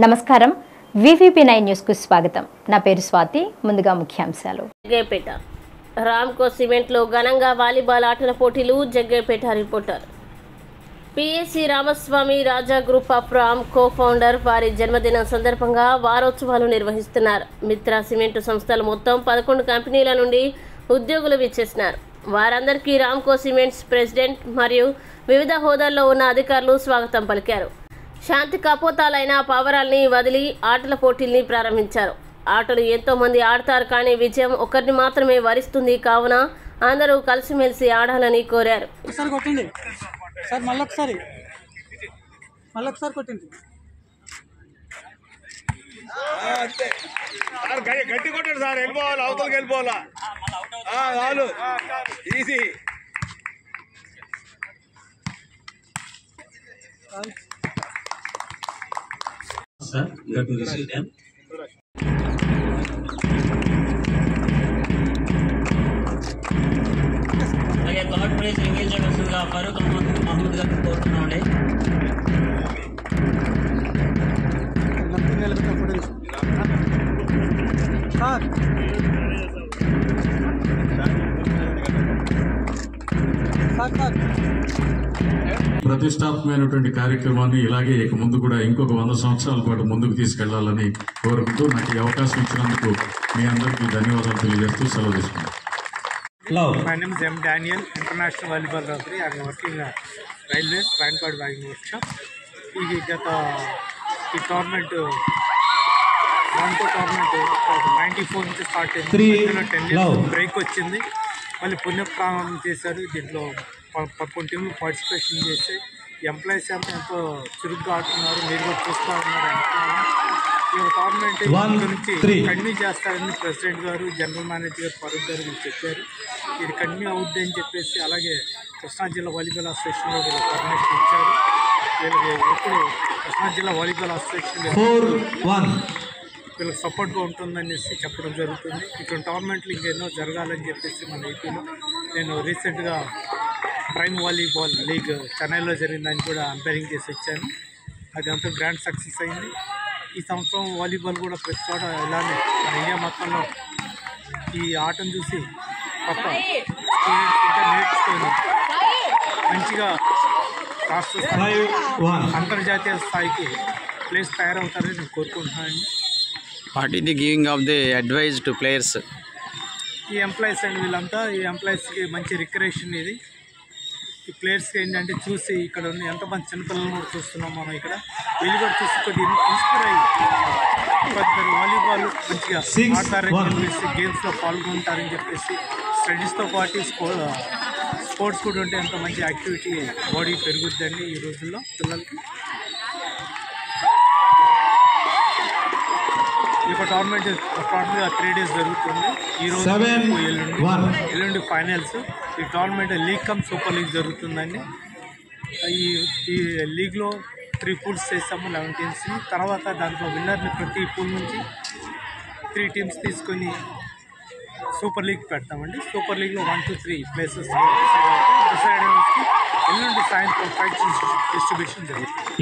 నమస్కారం VVP9 news కు స్వాగతం. నా పేరు స్వాతి. ముందుగా ముఖ్యాంశాలు. జగ్గయ్యపేట రామ్కో సిమెంట్ లో ఘనంగా వాలీబాల్ ఆటల పోటీలు. Jaggayyapeta reporter. PSC Ramaswamy Raja group of Ramco founder వారి జన్మదినం సందర్భంగా వారోత్సవాలు నిర్వహిస్తున్నారు. మిత్రా సిమెంట్ సంస్థలు మొత్తం 11 కంపెనీల నుండి ఉద్యోగులు విచ్చేసినారు. వారందరికీ రామ్కో సిమెంట్స్ ప్రెసిడెంట్ మరియు వివిధ హోదాల్లో ఉన్న అధికారులు స్వాగతం పలికారు. శాంతి కపోతాలైన పావరాల్ని వదిలి ఆటల పోటీల్ని ప్రారంభించారు. ఆటలు ఎంతో మంది ఆడతారు, కానీ విజయం ఒకరిని మాత్రమే వరిస్తుంది. కావున అందరూ కలిసిమెలిసి ఆడాలని కోరారు. Sir, you have to receive them. అలాగే థర్డ్ ప్రైజ్ రివీల్ చేయవలసిందిగా ఫరూక్ మహమ్మద్ గారిని కోరుతున్నామండి. ప్రతిష్టాత్మకమైనటువంటి కార్యక్రమాన్ని ఇలాగే ఇక ముందు కూడా ఇంకొక 100 సంవత్సరాల పాటు ముందుకు తీసుకెళ్లాలని కోరుకుంటూ నాకు ఈ అవకాశం ఇచ్చినందుకు మీ అందరికీ ధన్యవాదాలు తెలియజేస్తూ సెలవు తీసుకున్నాను. My name is M. Daniel, International Volleyball Referee. I am working at Railways, Rainpad Bagging Workshop. ఈ టోర్నమెంట్ రామ్కో టోర్నమెంట్ 94 నుంచి స్టార్ట్ అయింది. 10 ఇయర్స్ బ్రేక్ వచ్చింది. మళ్ళీ పుణ్యప్రారంభం చేశారు. దీంట్లో 11 టీంలు పార్టిసిపేషన్ చేసి ఎంప్లాయీస్ అంతా ఎంతో చురుగ్గా ఆడుతున్నారు. మీరు కూడా చూస్తూ ఉన్నారు. ఈ టోర్నమెంట్ గురించి కంటిన్యూ చేస్తారని ప్రెసిడెంట్ గారు, జనరల్ మేనేజర్ గారు, ఫరూక్ గారు మీకు చెప్పారు. ఇది కంటిన్యూ అవుద్ది అని చెప్పేసి అలాగే కృష్ణా జిల్లా వాలీబాల్ అసోసియేషన్లో వీళ్ళకి పర్మిషన్ ఇచ్చారు. వీళ్ళకి ఎప్పుడు కృష్ణా జిల్లా వాలీబాల్ అసోసియేషన్ వీళ్ళకి సపోర్ట్గా ఉంటుందనేసి చెప్పడం జరుగుతుంది. ఇటువంటి టోర్నమెంట్లు ఇంకెన్నో జరగాలని చెప్పేసి మన ఏపీలో నేను రీసెంట్గా ప్రైమ్ వాలీబాల్ లీగ్ చెన్నైలో జరిగిందని కూడా అంపైరింగ్ చేసి వచ్చాను. అది అంతా గ్రాండ్ సక్సెస్ అయింది. ఈ సంవత్సరం వాలీబాల్ కూడా ప్రతి చోట ఇలానే మన ఇండియా మొత్తంలో ఈ ఆటను చూసి కొత్త స్టూడెంట్స్ ఇంకా నేర్చుకొని మంచిగా రాష్ట్ర స్థాయి అంతర్జాతీయ స్థాయికి ప్లేస్ తయారవుతారని నేను కోరుకుంటున్నాను. What is the giving of the advice to players? ఈ ఎంప్లాయీస్ అండ్ వీళ్ళంతా ఈ ఎంప్లాయీస్కి మంచి రిక్రియేషన్ ఇది. ఈ ప్లేయర్స్కి ఏంటంటే చూసి ఇక్కడ ఉన్న ఎంతమంది చిన్నపిల్లలను కూడా చూస్తున్నాం మనం ఇక్కడ. వీళ్ళు కూడా చూసి కొద్దిగా ఇన్స్పైర్ అయ్యి కొద్దిగా వాలీబాల్ మంచిగా ఆడతారని చెప్పేసి గేమ్స్లో పాల్గొంటారని చెప్పేసి స్టడీస్తో పాటు స్పోర్ట్స్ కూడా ఉంటే ఎంతో మంచి యాక్టివిటీ బాడీ పెరుగుద్దండి ఈ రోజుల్లో పిల్లలకి. ఈ యొక్క టోర్నమెంట్ టోటల్గా 3 days జరుగుతుంది. ఈరోజు ఎల్లుండి ఫైనల్స్. ఈ tournament league come super league జరుగుతుందండి. ఈ లీగ్లో 3 పూల్స్ చేస్తాము, 11 టీమ్స్ని. తర్వాత దాంట్లో విన్నర్ని ప్రతి పూల్ నుంచి 3 టీమ్స్ తీసుకొని సూపర్ లీగ్ పెడతామండి. సూపర్ లీగ్లో 1 to 3 ప్లేసెస్ డిసైడ్ అయ్యి ఎల్లుండి సాయంత్రం 5 డిస్ట్రిబ్యూషన్ జరుగుతుంది.